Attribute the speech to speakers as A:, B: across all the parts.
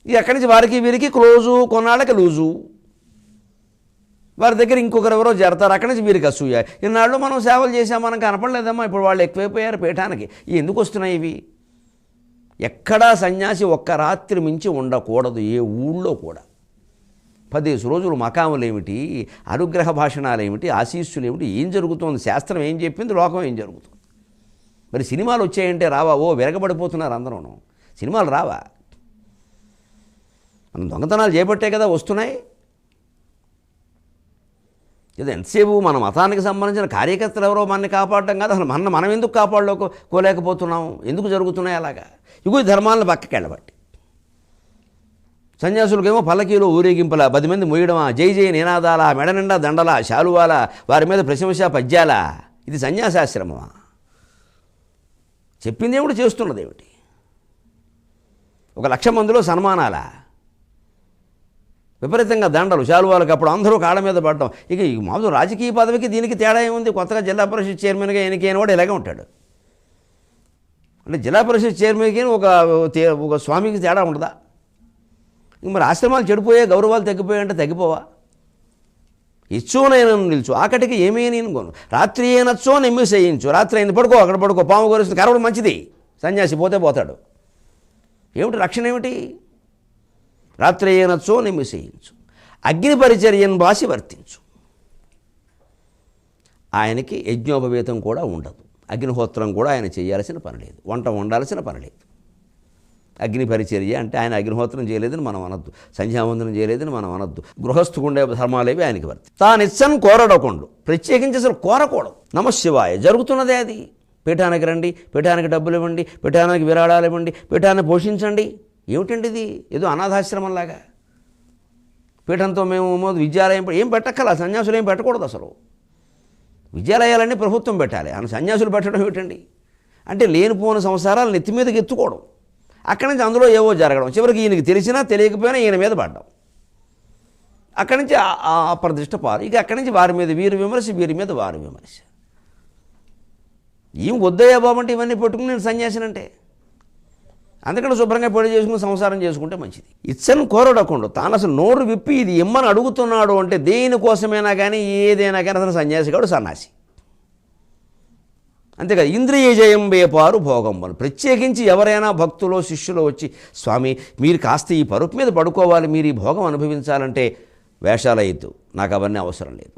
A: ఇక అక్కడి నుంచి వారికి వీరికి క్లోజు, కొన్నాళ్ళకి లూజు. వారి దగ్గర ఇంకొకరెవరో చేరతారు, అక్కడి నుంచి వీరికి అసూయ. ఇన్నాళ్ళు మనం సేవలు చేసాం, మనం కనపడలేదమ్మా, ఇప్పుడు వాళ్ళు ఎక్కువైపోయారు పీఠానికి. ఎందుకు వస్తున్నాయి ఇవి? ఎక్కడా సన్యాసి ఒక్క రాత్రి మించి ఉండకూడదు, ఏ ఊళ్ళో కూడా. 10 రోజులు మకాములేమిటి, అనుగ్రహ భాషణాలేమిటి, ఆశీస్సులేమిటి, ఏం జరుగుతోంది, శాస్త్రం ఏం చెప్పింది, లోకం ఏం జరుగుతుంది. మరి సినిమాలు వచ్చాయంటే రావా? ఓ విరగబడిపోతున్నారు అందరూ. సినిమాలు రావా? మనం దొంగతనాలు చేపట్టే కదా వస్తున్నాయి. ఇది ఎంతసేపు మన మతానికి సంబంధించిన కార్యకర్తలు ఎవరో మనని కాపాడటం కాదు, అసలు మనం ఎందుకు కాపాడుకోలేకపోతున్నాం, ఎందుకు జరుగుతున్నాయి అలాగా? ఇగో ధర్మాలను పక్కకి వెళ్ళబట్టి. సన్యాసులకేమో పల్లకీలో ఊరేగింపుల, 10 మంది మొయ్యడమా, జై జై నినాదాల, మెడ నిండా దండల, శాలువాల, వారి మీద ప్రశంస పద్యాల. ఇది సన్యాసాశ్రమమా? చెప్పిందేమిటి, చేస్తున్నదేమిటి? 1,00,000 మందిలో సన్మానాల, విపరీతంగా దండలు, శాలువాలకు. అప్పుడు అందరూ కాళ్ళ మీద పడడం. ఇక ఈ మామూలు రాజకీయ పదవికి దీనికి తేడా ఏముంది? కొత్తగా జిల్లా పరిషత్ చైర్మన్గా ఎన్నికైన వాడు ఇలాగే ఉంటాడు. అంటే జిల్లా పరిషత్ చైర్మన్కి ఒక స్వామికి తేడా ఉండదా? ఇంక మరి ఆశ్రమాలు చెడిపోయే, గౌరవాలు తగ్గిపోయాయంటే తగ్గిపోవా? ఇచ్చోనైనా నిల్చు, ఆకటికి ఏమీ నేను కొను, రాత్రి అయినచ్చో నెమ్మి చేయించు. రాత్రి అయింది పడుకో, అక్కడ పడుకో, పాము గొరుస్తుంది, కరవడం మంచిది. సన్యాసి పోతే పోతాడు. ఏమిటి రక్షణ ఏమిటి? రాత్రి అయినచ్చో నెమ్మి చేయించు, అగ్ని పరిచర్యను బాసి వర్తించు. ఆయనకి యజ్ఞోపవేతం కూడా ఉండదు, అగ్నిహోత్రం కూడా ఆయన చేయాల్సిన పని లేదు, వంట వండాల్సిన పని లేదు. అగ్ని పరిచర్య అంటే ఆయన అగ్నిహోత్రం చేయలేదని మనం అనొద్దు, సంధ్యావందనం చేయలేదని మనం అనొద్దు. గృహస్థుకుండే ధర్మాలేవి ఆయనకి వర్తి. తానిచ్చని కోరడకుండు, ప్రత్యేకించి అసలు కోరకూడదు. నమశివాయ జరుగుతున్నదే అది. పీఠానికి రండి, పీఠానికి డబ్బులు ఇవ్వండి, పీఠానికి విరాళాలు ఇవ్వండి, పీఠాన్ని పోషించండి. ఏమిటండి ఇది? ఏదో అనాథాశ్రమంలాగా. పీఠంతో మేము విద్యాలయం ఏం పెట్టక్కల, సన్యాసులు ఏం పెట్టకూడదు అసలు. విద్యాలయాలన్నీ ప్రభుత్వం పెట్టాలి, అని సన్యాసులు పెట్టడం ఏమిటండి? అంటే లేనిపోని సంసారాలు నెత్తి మీదకి ఎత్తుకోవడం, అక్కడి నుంచి అందులో ఏవో జరగడం, చివరికి ఈయనకి తెలిసినా తెలియకపోయినా ఈయన మీద పడ్డం, అక్కడి నుంచి అప్రదిష్ట పాలు. ఇక అక్కడి నుంచి వారి మీద వీరి విమర్శ, వీరి మీద వారి విమర్శ. ఏం వద్దయ్యా బాబంటే ఇవన్నీ పెట్టుకుని నేను సన్యాసినంటే. అందుకని శుభ్రంగా పెళ్లి చేసుకుని సంసారం చేసుకుంటే మంచిది. ఇచ్చని కోరడకుండా తాను అసలు నోరు విప్పి ఇది ఇమ్మని అడుగుతున్నాడు అంటే దేనికోసమైనా కానీ, ఏదైనా కానీ అతను సన్యాసిగాడు, సన్యాసి. అంతేకాదు, ఇంద్రియ జయం వేపారు భోగంబలు. ప్రత్యేకించి ఎవరైనా భక్తులో శిష్యులో వచ్చి, స్వామి మీరు కాస్త ఈ పరుపు మీద పడుకోవాలి, మీరు ఈ భోగం అనుభవించాలంటే వేషాలయ్యద్దు, నాకు అవన్నీ అవసరం లేదు.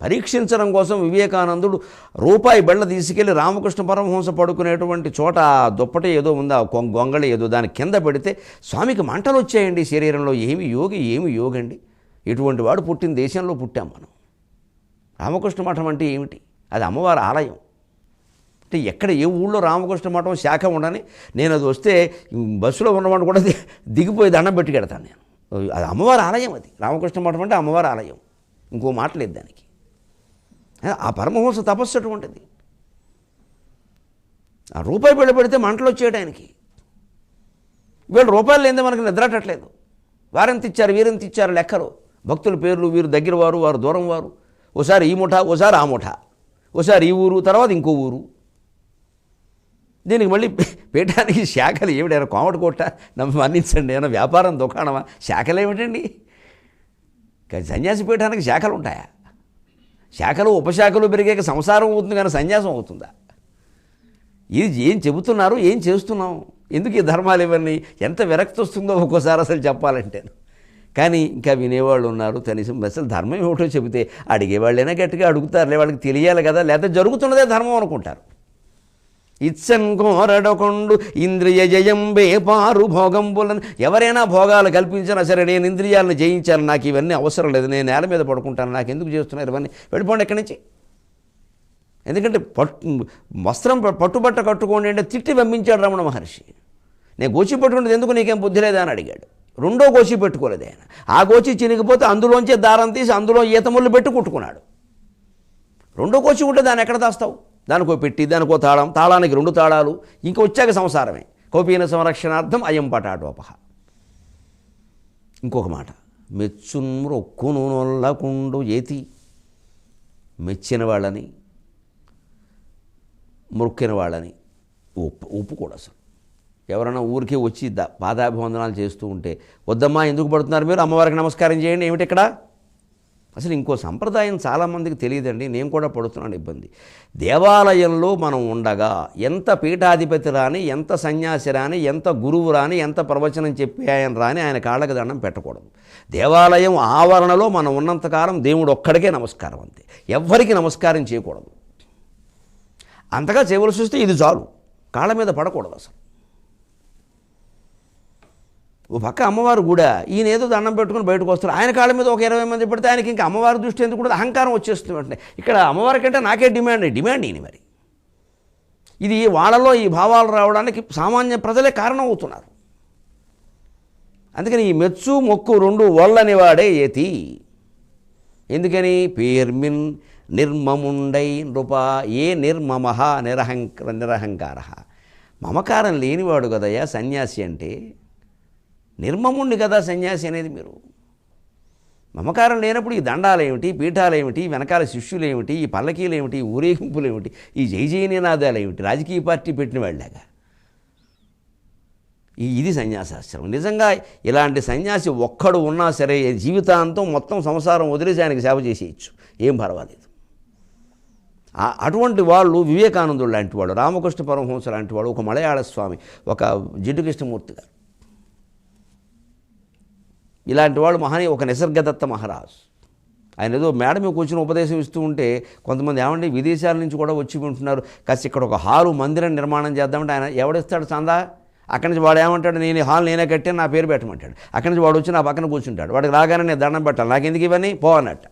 A: పరీక్షించడం కోసం వివేకానందుడు రూపాయి బెళ్ళ తీసుకెళ్లి రామకృష్ణ పరమహంస పడుకునేటువంటి చోట దుప్పటి ఏదో ఉందా, గొంగళి ఏదో, దాని కింద పెడితే స్వామికి మంటలు వచ్చాయండి శరీరంలో. ఏమి యోగి, ఏమి యోగండి, ఇటువంటి వాడు పుట్టిన దేశంలో పుట్టాం మనం. రామకృష్ణ మఠం అంటే ఏమిటి? అది అమ్మవారి ఆలయం. అంటే ఎక్కడ ఏ ఊళ్ళో రామకృష్ణ మఠం శాఖ ఉండని, నేను అది వస్తే బస్సులో ఉన్నవాడు కూడా దిగిపోయి దండం పెట్టి కడతాను నేను. అది అమ్మవారి ఆలయం. అది రామకృష్ణ మఠం అంటే అమ్మవారి ఆలయం, ఇంకో మాట లేదు దానికి. ఆ పరమహంస తపస్సు అటువంటిది. ఆ రూపాయి బిళ్ళ పెడితే మంటలు వచ్చేయడానికి. వీళ్ళు రూపాయలు లేదే మనకు నిద్రటట్లేదు. వారెంత ఇచ్చారు, వీరెంత ఇచ్చారు లెక్కలు, భక్తుల పేర్లు, వీరు దగ్గర వారు, వారు దూరం వారు, ఓసారి ఈ ముఠ, ఓసారి ఆ ముఠ, ఓసారి ఈ ఊరు, తర్వాత ఇంకో ఊరు. దీనికి మళ్ళీ పీఠానికి శాఖలు ఏమిటైనా కోమటి కొట్ట, మన్నించండి, ఏమైనా వ్యాపారం దుకాణమా? శాఖలు ఏమిటండి? సన్యాసి పీఠానికి శాఖలు ఉంటాయా? శాఖలు ఉపశాఖలు పెరిగాక సంసారం అవుతుంది కానీ సన్యాసం అవుతుందా? ఇది ఏం చెబుతున్నారు, ఏం చేస్తున్నాం, ఎందుకు ఈ ధర్మాలు ఇవన్నీ? ఎంత విరక్తి వస్తుందో ఒక్కోసారి అసలు చెప్పాలంటే. కానీ ఇంకా వినేవాళ్ళు ఉన్నారు. కనీసం అసలు ధర్మం ఏమిటో చెబితే అడిగేవాళ్ళైనా గట్టిగా అడుగుతారులే, వాళ్ళకి తెలియాలి కదా, లేకపోతే జరుగుతున్నదే ధర్మం అనుకుంటారు. ఇచ్చన్ కోరడకొండు ఇంద్రియ జయం వేపారు భోగంబులను. ఎవరైనా భోగాలు కల్పించినా సరే, నేను ఇంద్రియాలను జయించాను, నాకు ఇవన్నీ అవసరం లేదు, నేను నేల మీద పడుకుంటాను, నాకు ఎందుకు చేస్తున్నారు ఇవన్నీ, వెళ్ళిపోండి ఎక్కడి నుంచి. ఎందుకంటే వస్త్రం పట్టుబట్ట కట్టుకోండి అంటే తిట్టి పంపించాడు రమణ మహర్షి. నేను గోచి పెట్టుకునేది ఎందుకు, నీకేం బుద్ధి లేదా అని అడిగాడు. రెండో గోచి పెట్టుకోలేదు ఆయన. ఆ గోచి చినిగిపోతే అందులోంచే దారం తీసి అందులో ఈతముళ్ళు పెట్టి కుట్టుకున్నాడు. రెండో గోచి ఉంటే దాన్ని ఎక్కడ దాస్తావు? దానికో పెట్టి, దానికో తాళం, తాళానికి 2 తాళాలు, ఇంకా వచ్చాక సంసారమే. కౌపీన సంరక్షణార్థం అయం పటాటోపహ. ఇంకొక మాట, మెచ్చున్మొక్కును నొల్లకుండు ఏతి. మెచ్చిన వాళ్ళని, మొక్కిన వాళ్ళని ఒప్పుకోడు అసలు. ఎవరైనా ఊరికే వచ్చి పాదాభివందనాలు చేస్తూ ఉంటే, వద్దమ్మా ఎందుకు పడుతున్నారు మీరు, అమ్మవారికి నమస్కారం చేయండి, ఏమిటి ఇక్కడ? అసలు ఇంకో సంప్రదాయం చాలామందికి తెలియదండి, నేను కూడా పడుతున్నాను ఇబ్బంది. దేవాలయంలో మనం ఉండగా ఎంత పీఠాధిపతి రాని, ఎంత సన్యాసి రాని, ఎంత గురువు రాని, ఎంత ప్రవచనం చెప్పి ఆయన రాని ఆయన కాళ్ళకి దండం పెట్టకూడదు. దేవాలయం ఆవరణలో మనం ఉన్నంతకాలం దేవుడు ఒక్కడికే నమస్కారం, అంతే. ఎవ్వరికి నమస్కారం చేయకూడదు. అంతగా చేయవలసి వస్తే ఇది చాలు, కాళ్ళ మీద పడకూడదు అసలు. ఓ పక్క అమ్మవారు కూడా ఈయన ఏదో దండం పెట్టుకుని బయటకు వస్తారు, ఆయన కాళ్ళ మీద ఒక 20 మంది పెడితే ఆయనకి ఇంకా అమ్మవారి దృష్టి ఎందుకు కూడా అహంకారం వచ్చేస్తుంది వెంటనే. ఇక్కడ అమ్మవారి కంటే నాకే డిమాండ్ ఈయన మరి. ఇది వాళ్ళలో ఈ భావాలు రావడానికి సామాన్య ప్రజలే కారణం అవుతున్నారు. అందుకని ఈ మెచ్చు మొక్కు రెండు వల్లని వాడే ఏతి. ఎందుకని? పేర్మిన్ నిర్మముండై నృప ఏ నిర్మమః నిరహంకార. మమకారం లేనివాడు కదయ్యా సన్యాసి అంటే. నిర్మముండి కదా సన్యాసి అనేది. మీరు మమకారం లేనప్పుడు ఈ దండాలేమిటి, పీఠాలేమిటి, వెనకాల శిష్యులేమిటి, ఈ పల్లకీలేమిటి, ఊరేగింపులేమిటి, ఈ జై నినాదాలేమిటి, రాజకీయ పార్టీ పెట్టిన వాళ్ళగా. ఇది సన్యాసాశ్రమం. నిజంగా ఇలాంటి సన్యాసి ఒక్కడు ఉన్నా సరే జీవితాంతం మొత్తం సంసారం వదిలేసి ఆయనకి సేవ చేసేయచ్చు, ఏం పర్వాలేదు. అటువంటి వాళ్ళు వివేకానందుడు లాంటి వాడు, రామకృష్ణ పరమహంస లాంటి వాడు, ఒక మలయాళ స్వామి, ఒక జిడ్డు కృష్ణమూర్తి గారు, ఇలాంటి వాడు ఒక నిసర్గదత్త మహారాజ్. ఆయన ఏదో మేడ మీద కూర్చొని ఉపదేశం ఇస్తూ ఉంటే కొంతమంది ఏమంటే విదేశాల నుంచి కూడా వచ్చి ఉంటున్నారు, కాస్త ఇక్కడ ఒక హాలు మందిరం నిర్మాణం చేద్దామంటే ఆయన ఎవడిస్తాడు చందా? అక్కడి నుంచి వాడు ఏమంటాడు, నేను ఈ హాల్ నేనే కట్టాను, నా పేరు పెట్టమంటాడు. అక్కడి నుంచి వాడు వచ్చి నా పక్కన కూర్చుంటాడు, వాడికి రాగానే నేను దండం పెట్టాలి, నాకు ఎందుకు ఇవన్నీ పో అన్నట్టు.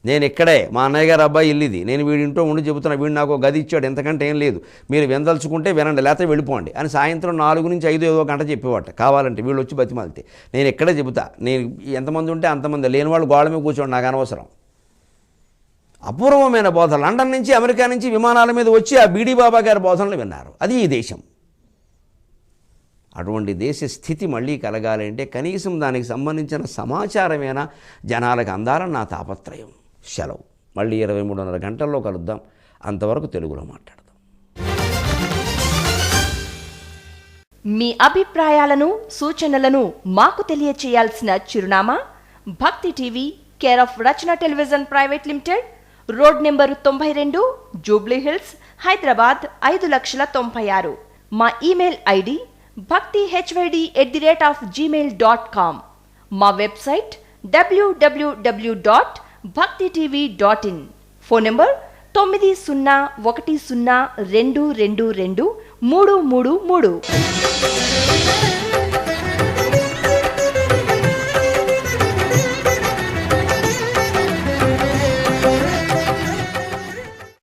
A: నేను ఇక్కడే, మా అన్నయ్య గారు అబ్బాయి ఇల్లు ఇది, నేను వీడి ఇంట్లో ఉండి చెబుతున్నా, వీడు నాకు గది ఇచ్చాడు, ఎంతకంటే ఏం లేదు, మీరు వినదలుచుకుంటే వినండి, లేకపోతే వెళ్ళిపోండి అని సాయంత్రం 4 నుంచి 5 ఏదో గంట చెప్పేవాట. కావాలంటే వీళ్ళు వచ్చి బతిమాలితే నేను ఇక్కడే చెబుతా, నేను ఎంతమంది ఉంటే అంతమంది, లేని వాళ్ళు గోడ మీద కూర్చోండి, నాకు అనవసరం. అపూర్వమైన బోధ. లండన్ నుంచి అమెరికా నుంచి విమానాల మీద వచ్చి ఆ బీడీ బాబా గారి బోధనలు విన్నారు. అది ఈ దేశం. అటువంటి దేశ స్థితి మళ్ళీ కలగాలంటే కనీసం దానికి సంబంధించిన సమాచారమేనా జనాలకు అందాలని నా తాపత్రయం. సెలవు. మళ్ళీ 23:30 గంటల్లో కలుద్దాం. అంతవరకు తెలుగులో మాట్లాడదాం.
B: మీ అభిప్రాయాలను సూచనలను మాకు తెలియచేయాల్సిన చిరునామా భక్తి TV, care of Rachana television private limited, road number 92, Jubilee hills, Hyderabad 5,96,000. మా ఇమెయిల్ ఐడి bhaktihyd@gmail.com. మా వెబ్సైట్ www.bhaktitv.in. Phone number 9010222333.